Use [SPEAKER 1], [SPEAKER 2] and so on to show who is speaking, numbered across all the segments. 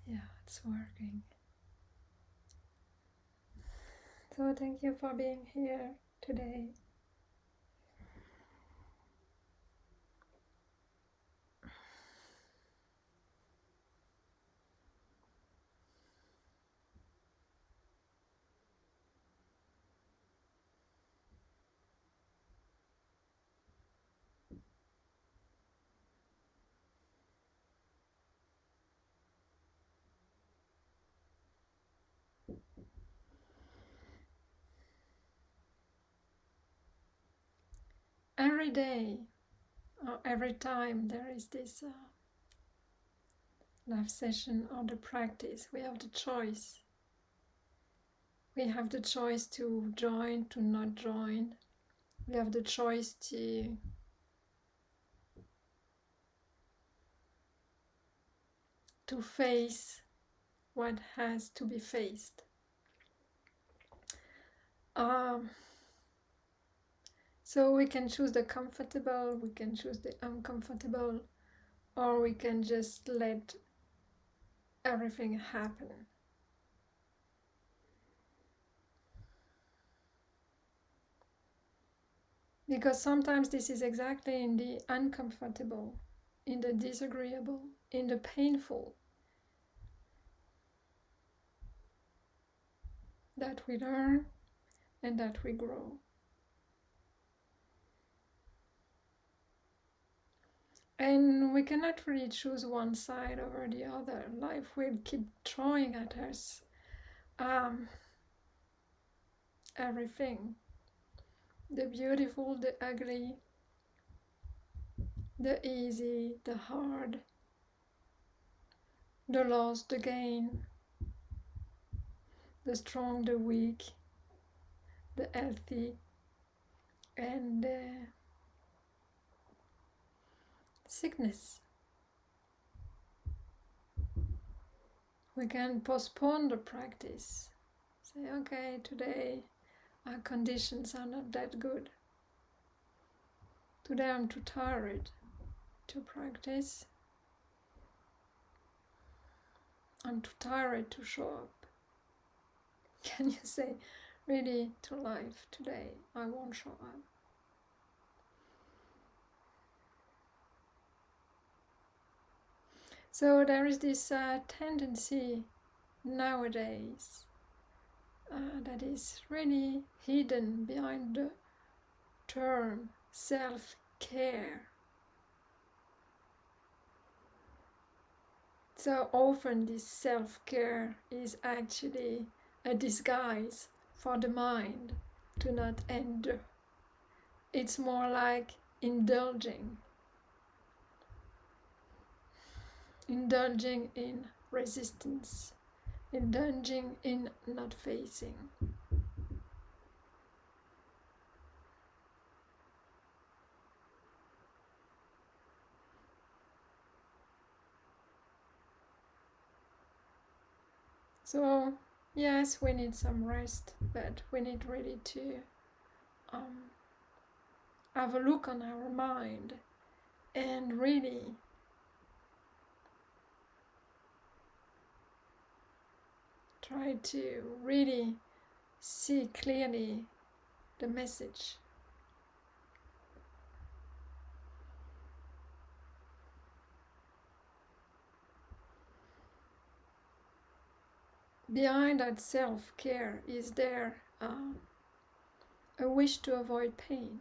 [SPEAKER 1] Yeah, it's working. So thank you for being here today. Every day or every time there is this live session or the practice, we have the choice. We have the choice to join, to not join. We have the choice to face what has to be faced. So we can choose the comfortable, we can choose the uncomfortable, or we can just let everything happen. Because sometimes this is exactly in the uncomfortable, in the disagreeable, in the painful, that we learn and that we grow. And we cannot really choose one side over the other. Life will keep throwing at us everything, the beautiful, the ugly, the easy, the hard, the loss, the gain, the strong, the weak, the healthy, and the sickness. We can postpone the practice. Say, okay, today our conditions are not that good. Today I'm too tired to practice. I'm too tired to show up. Can you say really to life, today I won't show up? So there is this tendency nowadays that is really hidden behind the term self-care. So often this self-care is actually a disguise for the mind to not endure. It's more like indulging in resistance, indulging in not facing. So yes, we need some rest, but we need really to have a look on our mind and really try to really see clearly the message. Behind that self-care is there a wish to avoid pain.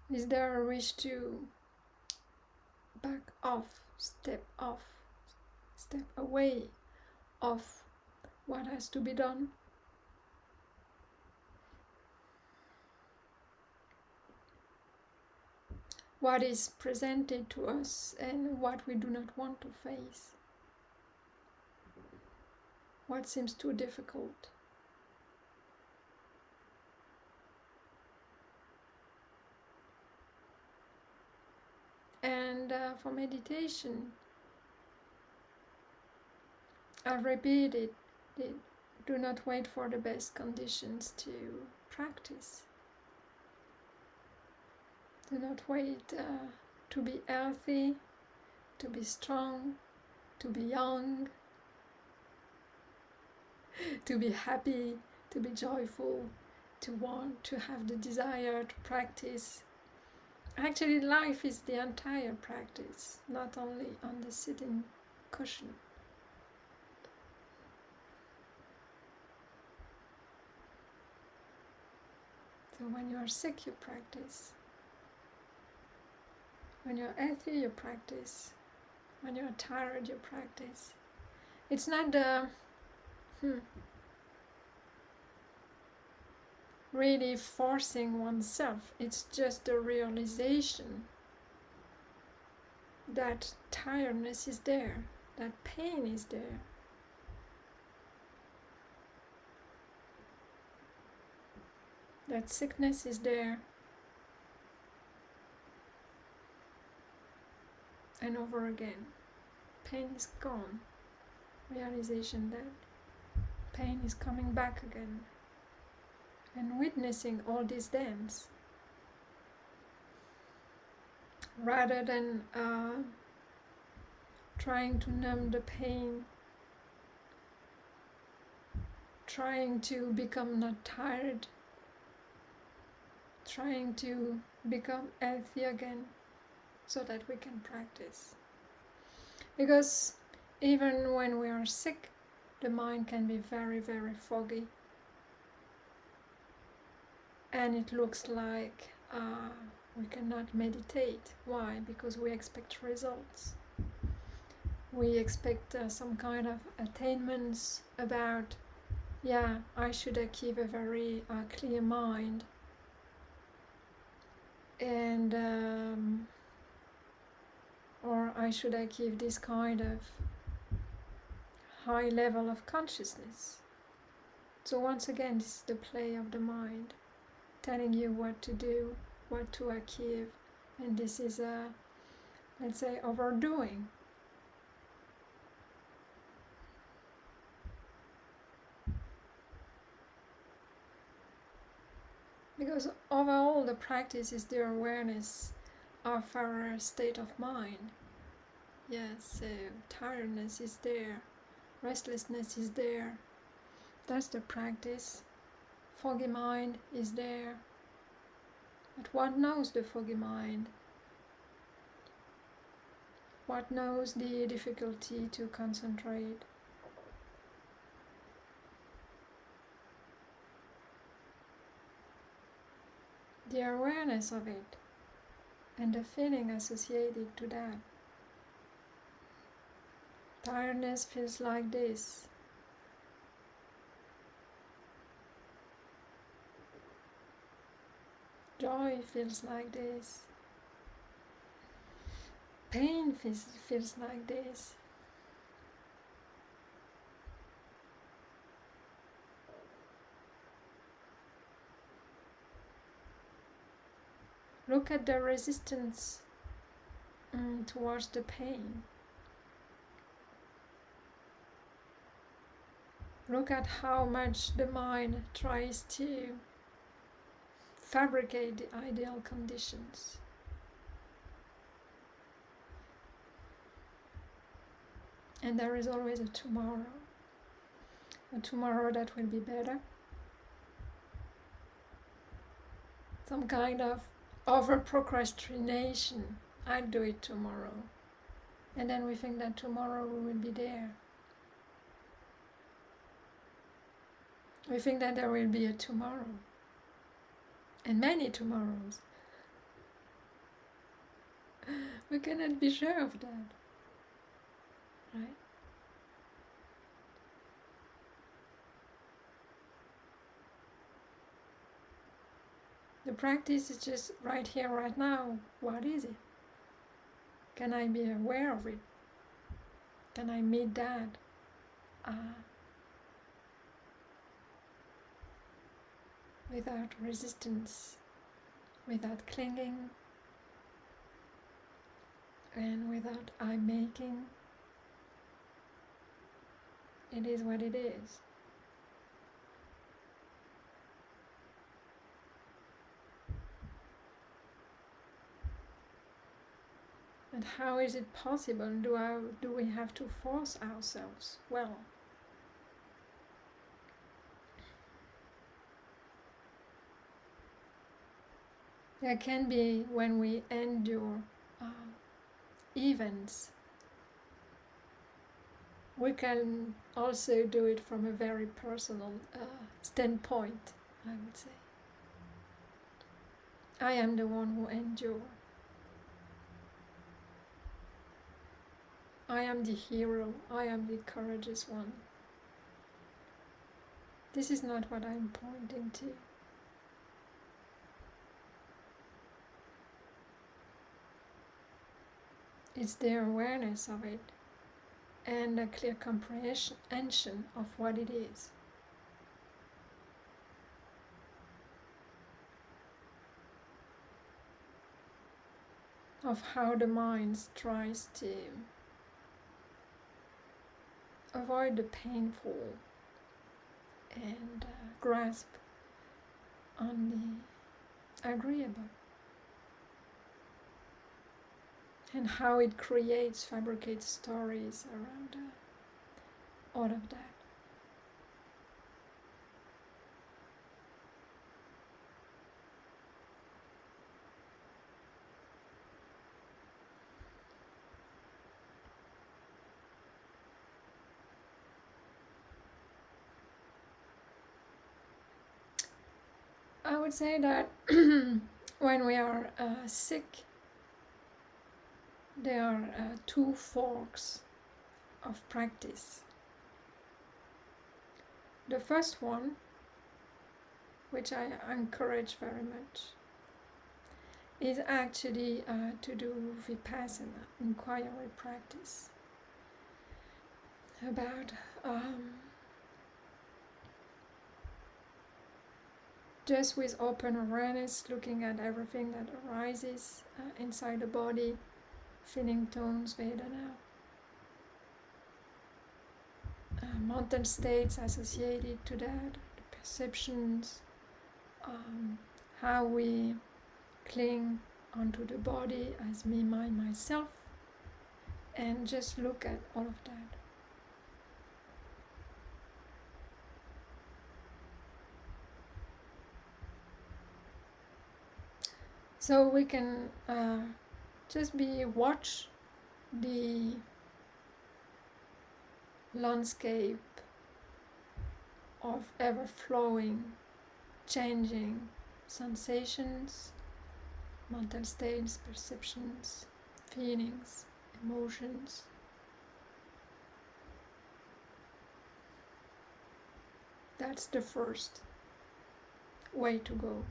[SPEAKER 1] Is there a wish to back off, step away of what has to be done? What is presented to us and what we do not want to face? What seems too difficult? And for meditation, I repeated it Do not wait for the best conditions to practice. Do not wait to be healthy, to be strong, to be young, to be happy, to be joyful, to want to have the desire to practice. Actually, life is the entire practice, not only on the sitting cushion. So when you are sick, you practice. When you're healthy, you practice. When you're tired, you practice. It's not the really forcing oneself. It's just the realization that tiredness is there, that pain is there. That sickness is there. And over again, pain is gone. Realization that pain is coming back again. And witnessing all this dance. Rather than trying to numb the pain, trying to become not tired, trying to become healthy again so that we can practice. Because even when we are sick, the mind can be very, very foggy. And it looks like we cannot meditate. Why? Because we expect results. We expect some kind of attainments about, I should achieve a very clear mind. And or I should achieve this kind of high level of consciousness. So once again, this is the play of the mind, telling you what to do, what to achieve, and this is let's say, overdoing. Because overall the practice is the awareness of our state of mind. Yes, tiredness is there, restlessness is there. That's the practice. Foggy mind is there. But what knows the foggy mind? What knows the difficulty to concentrate? The awareness of it and the feeling associated to that. Tiredness feels like this. Joy feels like this. Pain feels like this. Look at the resistance towards the pain. Look at how much the mind tries to fabricate the ideal conditions. And there is always a tomorrow that will be better. Some kind of over procrastination. I'll do it tomorrow. And then we think that tomorrow we will be there. We think that there will be a tomorrow. And many tomorrows. We cannot be sure of that. Right? The practice is just right here, right now. What is it? Can I be aware of it? Can I meet that? Without resistance, without clinging, and without I-making. It is what it is. And how is it possible? Do we have to force ourselves? Well, there can be when we endure events. We can also do it from a very personal standpoint, I would say. I am the one who endures. I am the hero. I am the courageous one. This is not what I'm pointing to. It's the awareness of it and a clear comprehension of what it is. Of how the mind tries to avoid the painful and grasp on the agreeable. And how it fabricates stories around all of that. I would say that when we are sick, there are two forks of practice. The first one, which I encourage very much, is actually to do Vipassana, inquiry practice, about just with open awareness, looking at everything that arises inside the body, feeling tones, Vedana, mental states associated to that, the perceptions, how we cling onto the body as me, mine, myself, and just look at all of that. So we can just watch the landscape of ever-flowing, changing sensations, mental states, perceptions, feelings, emotions. That's the first way to go.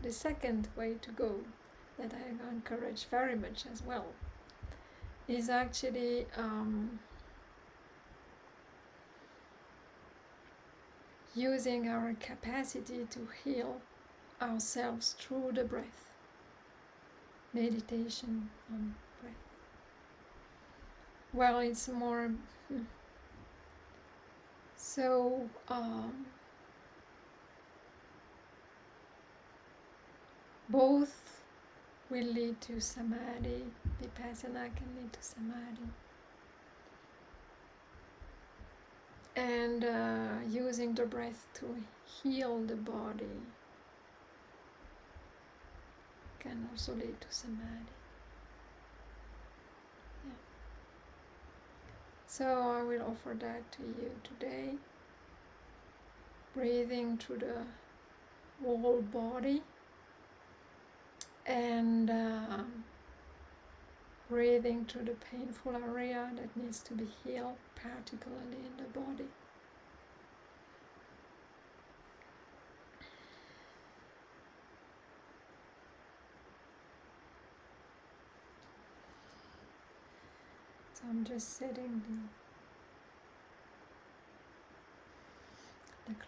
[SPEAKER 1] The second way to go, that I encourage very much as well, is actually using our capacity to heal ourselves through the breath. Meditation on breath. Well, it's more so both will lead to samadhi. Vipassana can lead to samadhi. And using the breath to heal the body can also lead to samadhi. Yeah. So I will offer that to you today. Breathing through the whole body and breathing through the painful area that needs to be healed, particularly in the body. So I'm just setting the clock.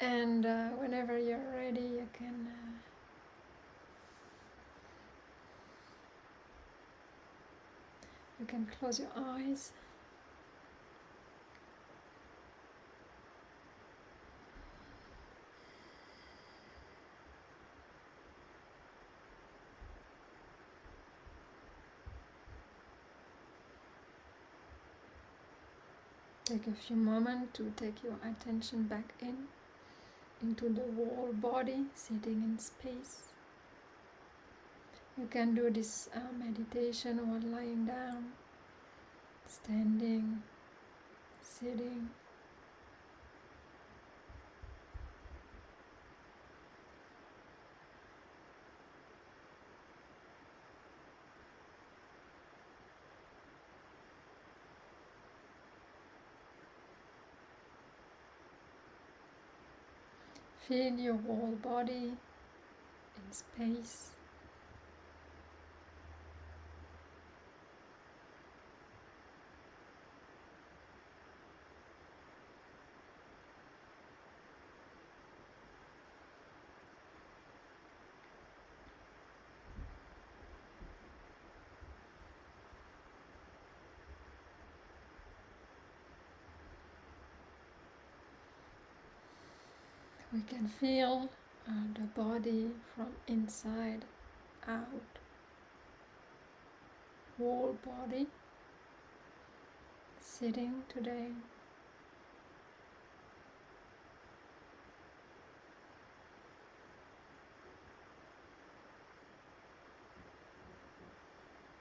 [SPEAKER 1] And whenever you're ready, you can close your eyes. Take a few moments to take your attention back into the whole body, sitting in space. You can do this meditation while lying down, standing, sitting. Feel your whole body in space. We can feel the body from inside out. Whole body sitting today.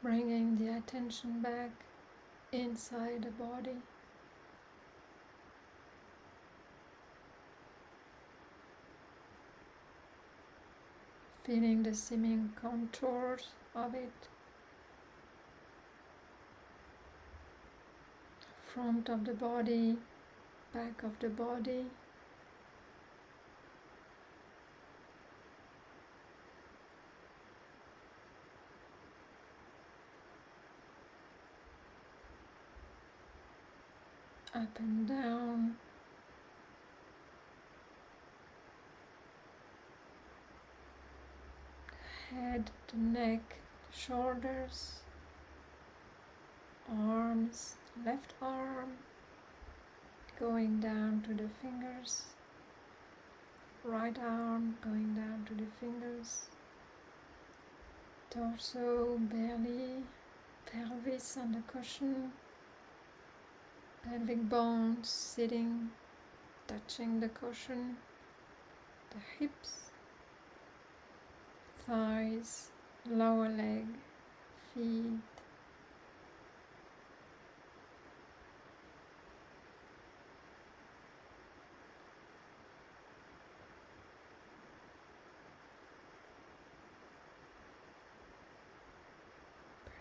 [SPEAKER 1] Bringing the attention back inside the body. Feeling the seeming contours of it. Front of the body, back of the body. Up and down. Head, the neck, shoulders, arms, left arm, going down to the fingers, right arm going down to the fingers, torso, belly, pelvis on the cushion, pelvic bones sitting, touching the cushion, the hips, thighs, lower leg, feet,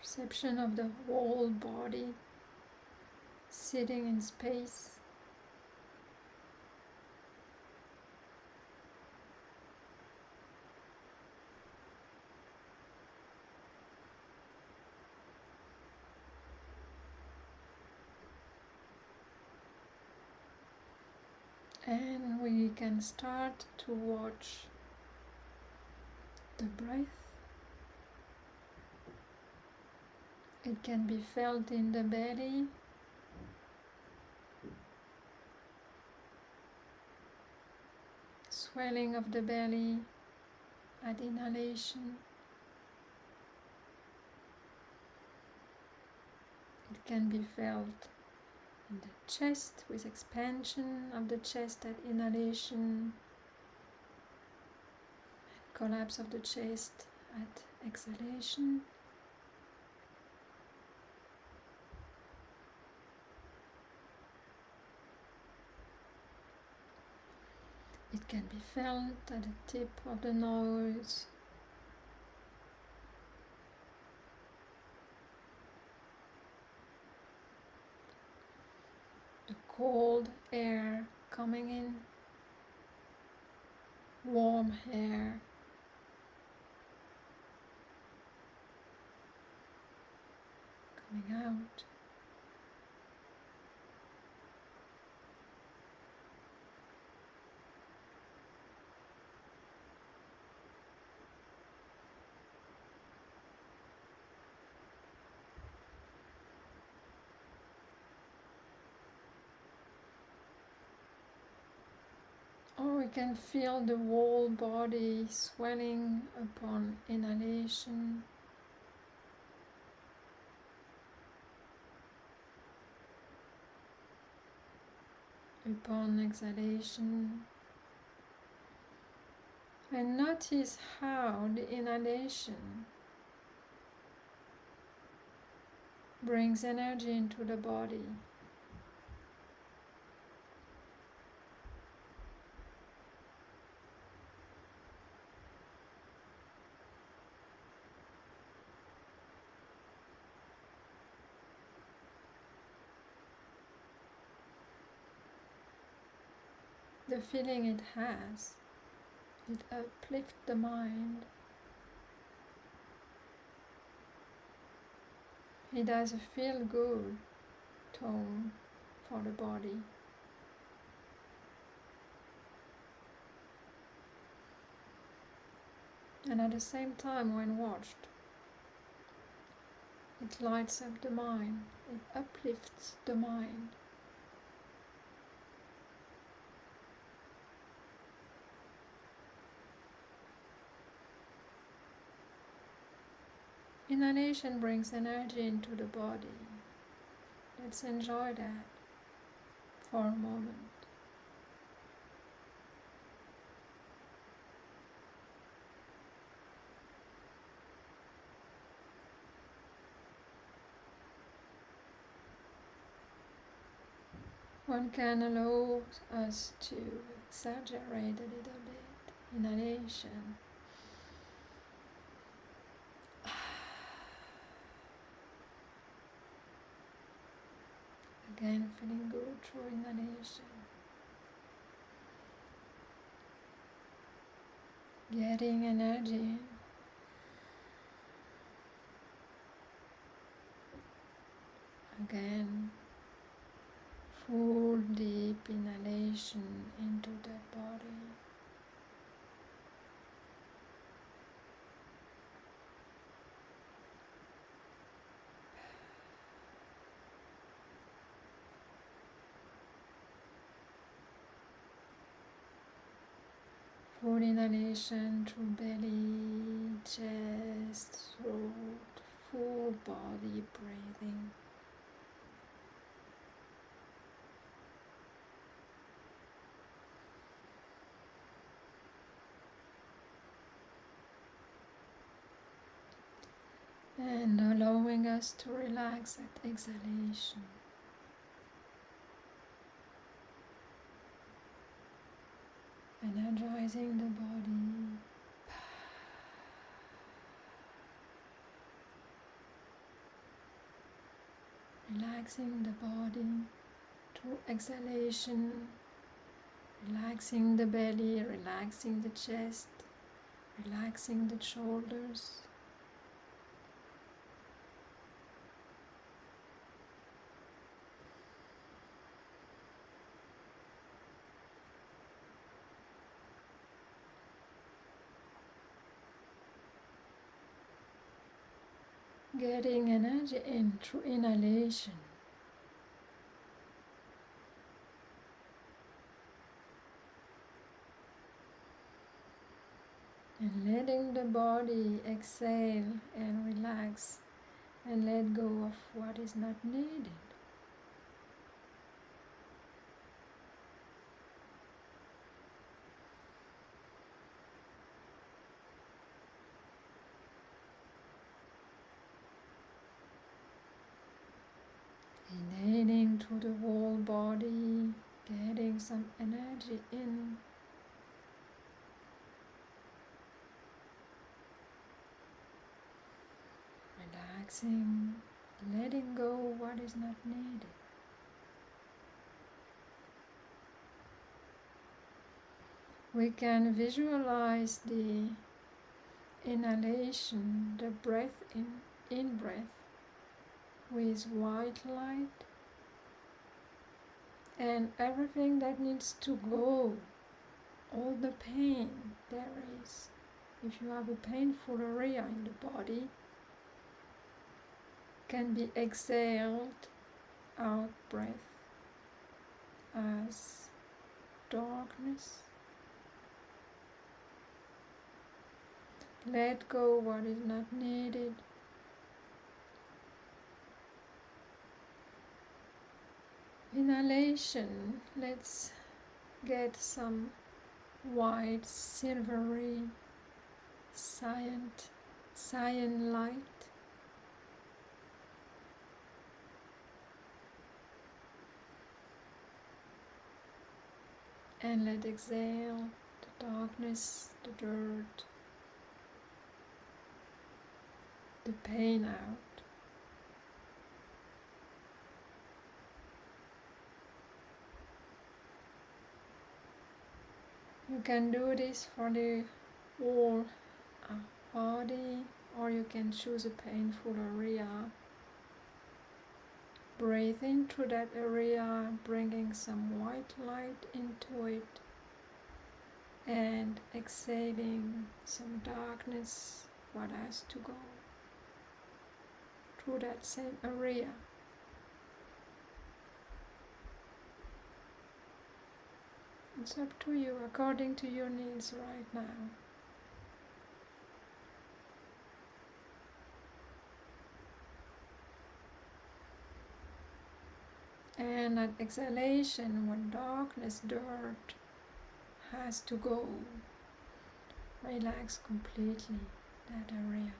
[SPEAKER 1] perception of the whole body sitting in space. And we can start to watch the breath. It can be felt in the belly, swelling of the belly at inhalation. It can be felt in the chest with expansion of the chest at inhalation, and collapse of the chest at exhalation. It can be felt at the tip of the nose, the cold air coming in, warm air coming out. Or we can feel the whole body swelling upon inhalation, upon exhalation, and notice how the inhalation brings energy into the body. The feeling it has, it uplifts the mind. It has a feel-good tone for the body. And at the same time, when watched, it lights up the mind, it uplifts the mind. Inhalation brings energy into the body. Let's enjoy that for a moment. One can allow us to exaggerate a little bit. Inhalation. Again, feeling good through inhalation. Getting energy in. Again, full deep inhalation into that body. Full inhalation through belly, chest, throat, full body breathing. And allowing us to relax at exhalation. Energizing the body. Relaxing the body through exhalation. Relaxing the belly, relaxing the chest, relaxing the shoulders. Getting energy in through inhalation. And letting the body exhale and relax and let go of what is not needed. Inhaling through the whole body, getting some energy in. Relaxing, letting go what is not needed. We can visualize the inhalation, the breath in breath with white light and everything that needs to go, all the pain there is. If you have a painful area in the body, can be exhaled out breath as darkness. Let go what is not needed. Inhalation, let's get some white, silvery cyan light. And let exhale the darkness, the dirt, the pain out. You can do this for the whole body, or you can choose a painful area. Breathe in through that area, bringing some white light into it, and exhaling some darkness, what has to go through that same area. It's up to you, according to your needs right now. And at exhalation, when darkness, dirt has to go, relax completely that area.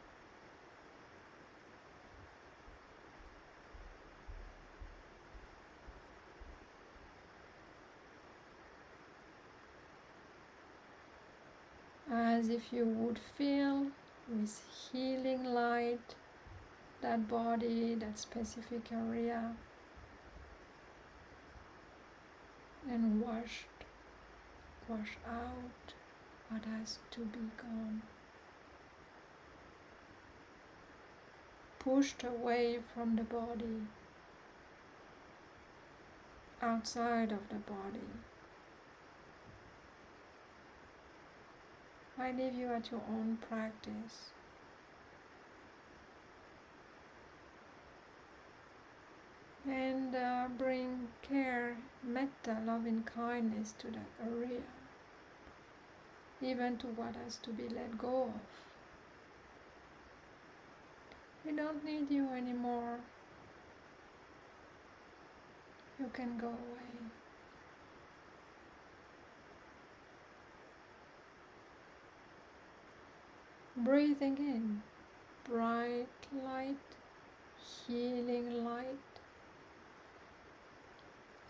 [SPEAKER 1] As if you would fill with healing light that body, that specific area, and wash out what has to be gone, pushed away from the body, outside of the body. I leave you at your own practice. And bring care, metta, loving kindness to that area, even to what has to be let go of. We don't need you anymore. You can go away. Breathing in bright light, healing light,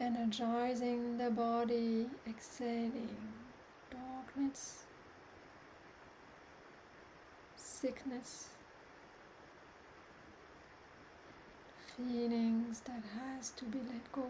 [SPEAKER 1] energizing the body, exhaling darkness, sickness, feelings that has to be let go of.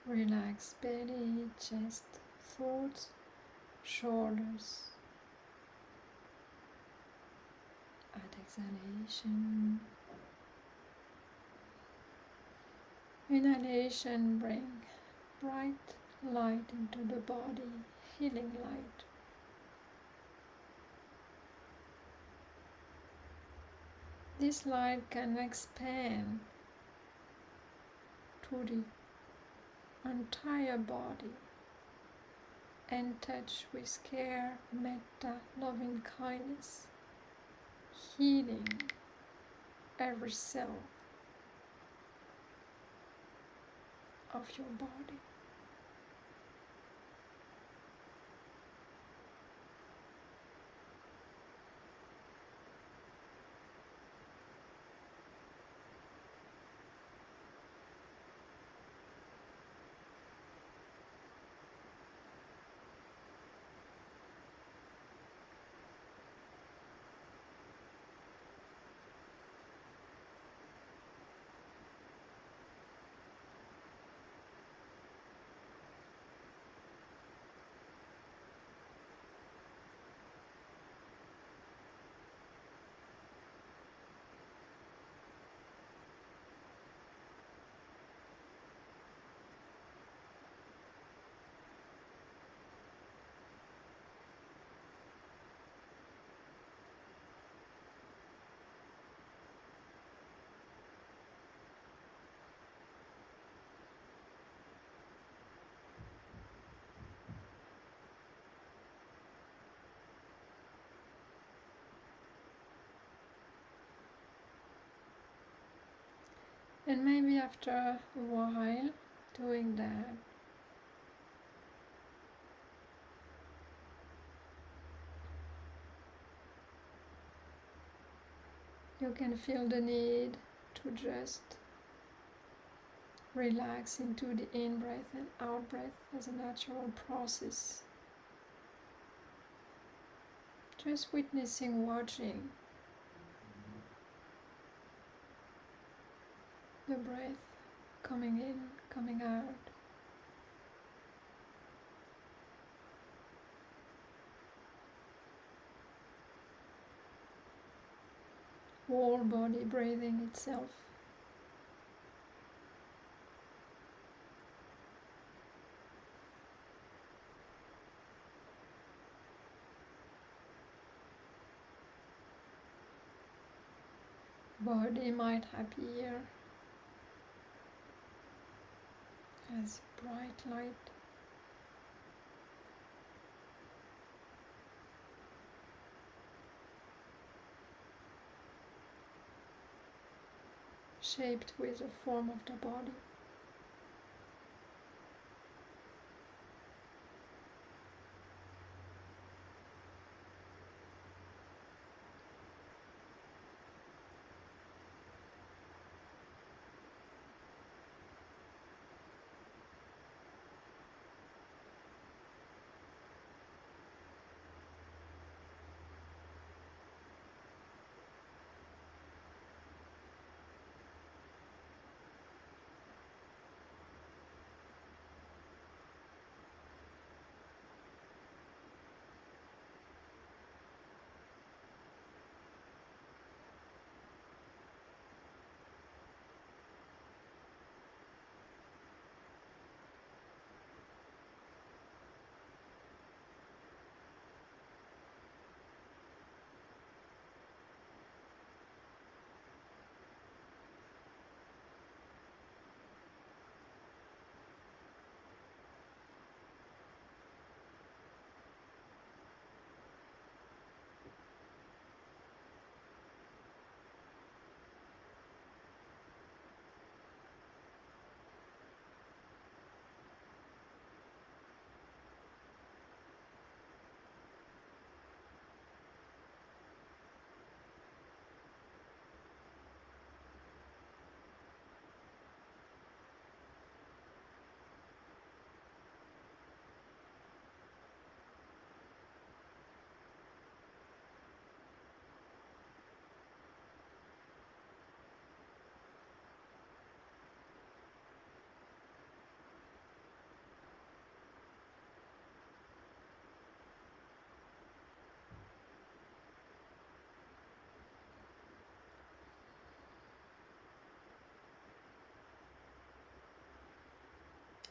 [SPEAKER 1] Relax belly, chest, throat, shoulders. At exhalation, inhalation, bring bright light into the body, healing light. this light can expand to the entire body and touch with care, metta, loving kindness, healing every cell of your body. And maybe after a while doing that, you can feel the need to just relax into the in-breath and out-breath as a natural process. Just witnessing, watching the breath coming in, coming out. Whole body breathing itself. Body might appear as bright light. Shaped with the form of the body.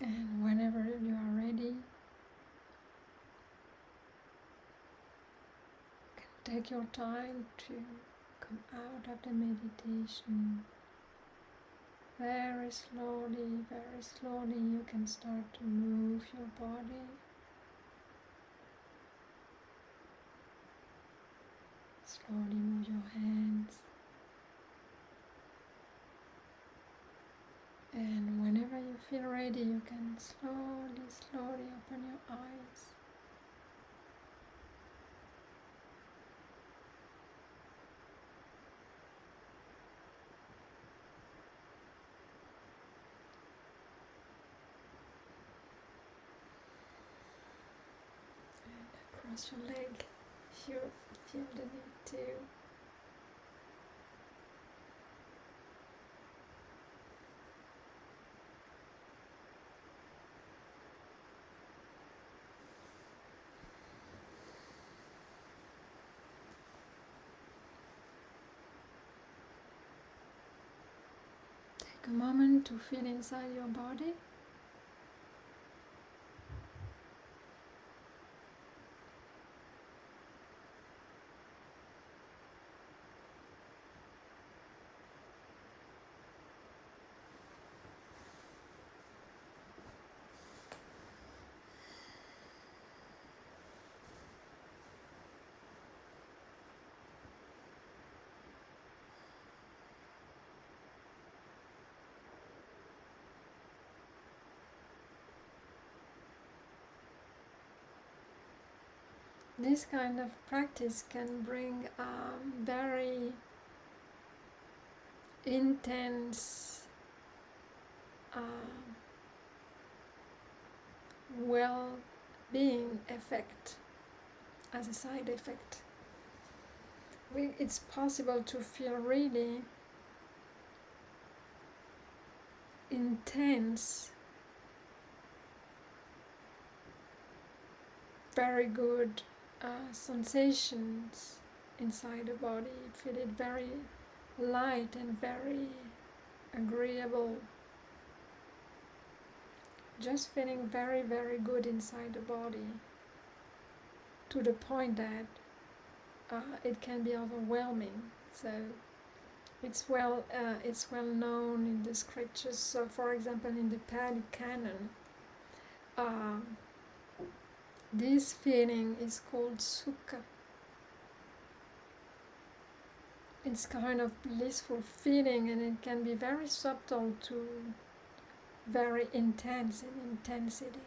[SPEAKER 1] And whenever you are ready, you can take your time to come out of the meditation. Very slowly you can start to move your body. Slowly move your hands. And whenever you feel ready, you can slowly open your eyes. Cross your leg if you feel the need to. Take a moment to feel inside your body. This kind of practice can bring very intense well-being effect as a side effect. It's possible to feel really intense, very good sensations inside the body. Feel it very light and very agreeable. Just feeling very good inside the body, to the point that it can be overwhelming. So it's well known in the scriptures. So, for example, in the Pali Canon, this feeling is called sukha. It's kind of blissful feeling, and it can be very subtle to very intense in intensity.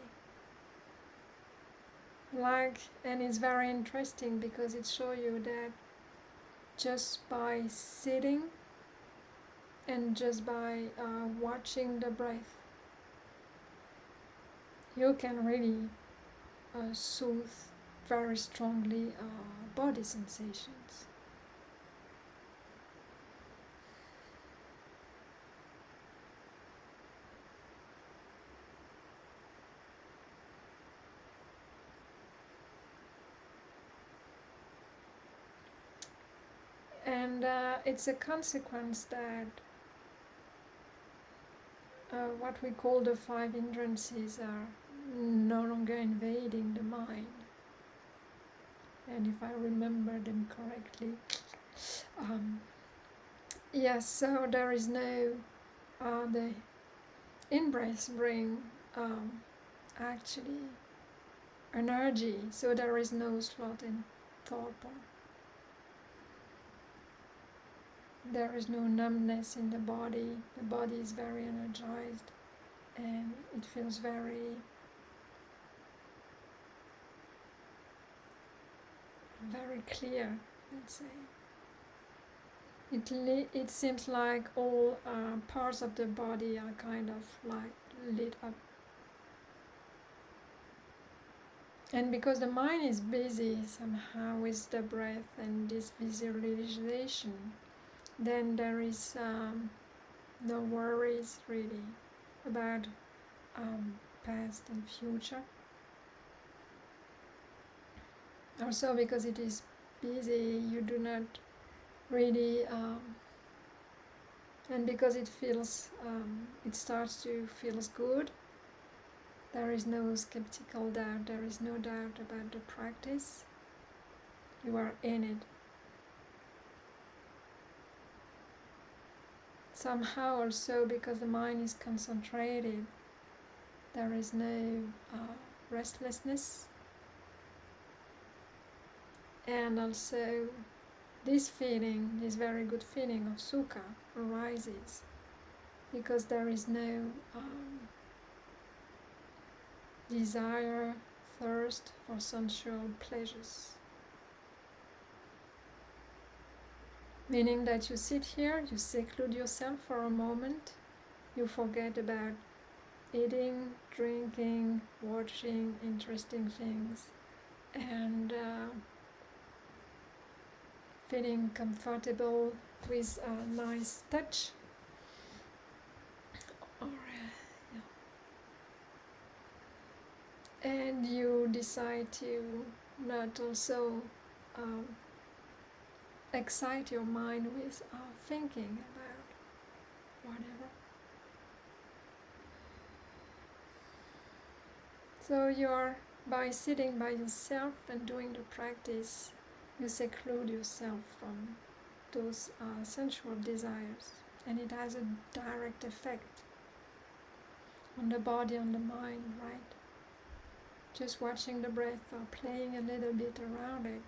[SPEAKER 1] And it's very interesting because it shows you that just by sitting and just by watching the breath, you can really soothe very strongly body sensations. And it's a consequence that what we call the 5 hindrances are no longer invading the mind. And if I remember them correctly, yes, so there is no, the in-breaths bring actually energy, so there is no sloth and torpor. There is no numbness in the body is very energized, and it feels very clear, let's say. It seems like all parts of the body are kind of like lit up. And because the mind is busy somehow with the breath and this visualization, then there is no worries really about past and future. Also, because it is busy, you do not really, and because it feels, it starts to feel good. There is no skeptical doubt. There is no doubt about the practice. You are in it. somehow also because the mind is concentrated, there is no restlessness, and also this feeling, this very good feeling of sukha arises because there is no desire, thirst for sensual pleasures. Meaning that you sit here, you seclude yourself for a moment, you forget about eating, drinking, watching interesting things, and feeling comfortable with a nice touch. And you decide to not also excite your mind with thinking about whatever. So you're, by sitting by yourself and doing the practice, you seclude yourself from those sensual desires, and it has a direct effect on the body, on the mind, right? Just watching the breath or playing a little bit around it,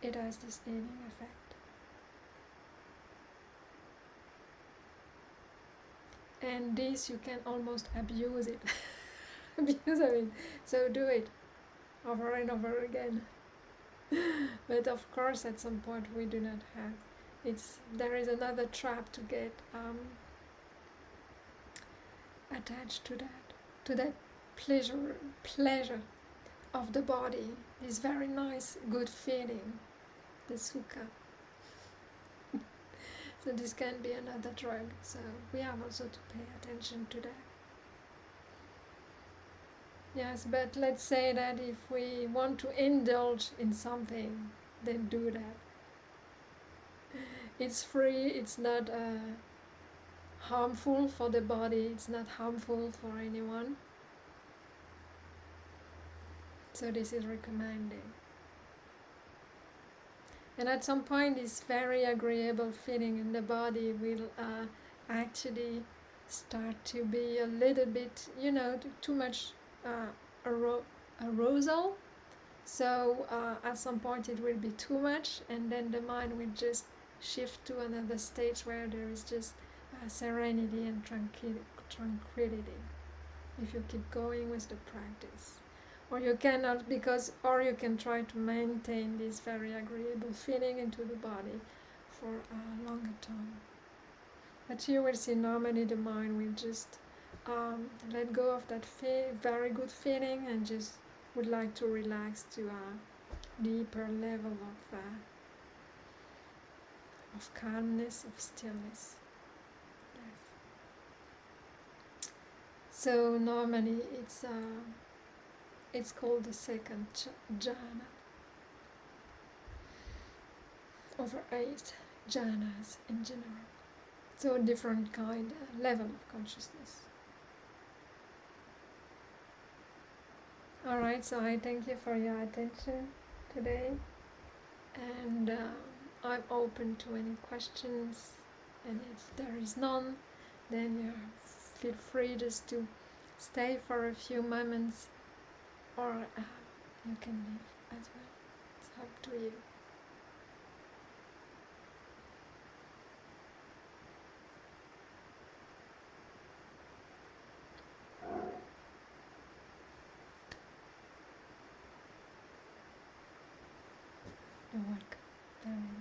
[SPEAKER 1] it has this healing effect. And this, you can almost abuse it. Abuse of it. So do it over and over again. But of course, at some point, we do not have. There is another trap to get attached to that pleasure of the body, this very nice, good feeling, the sukha. So this can be another drug. So we have also to pay attention to that. Yes, but let's say that if we want to indulge in something, then do that. It's free, it's not harmful for the body, it's not harmful for anyone. So this is recommended. And at some point, this very agreeable feeling in the body will actually start to be a little bit, too much arousal. So at some point it will be too much, and then the mind will just shift to another stage where there is just serenity and tranquility if you keep going with the practice. Or you cannot, or you can try to maintain this very agreeable feeling into the body for a longer time. But you will see normally the mind will just let go of that very good feeling and just would like to relax to a deeper level of calmness, of stillness. Yes. So normally it's called the second jhana. Over 8 jhanas in general. So a different kind, level of consciousness. Alright, so I thank you for your attention today. And I'm open to any questions. And if there is none, then you feel free just to stay for a few moments, or you can leave as well. It's up to you. You're welcome. Very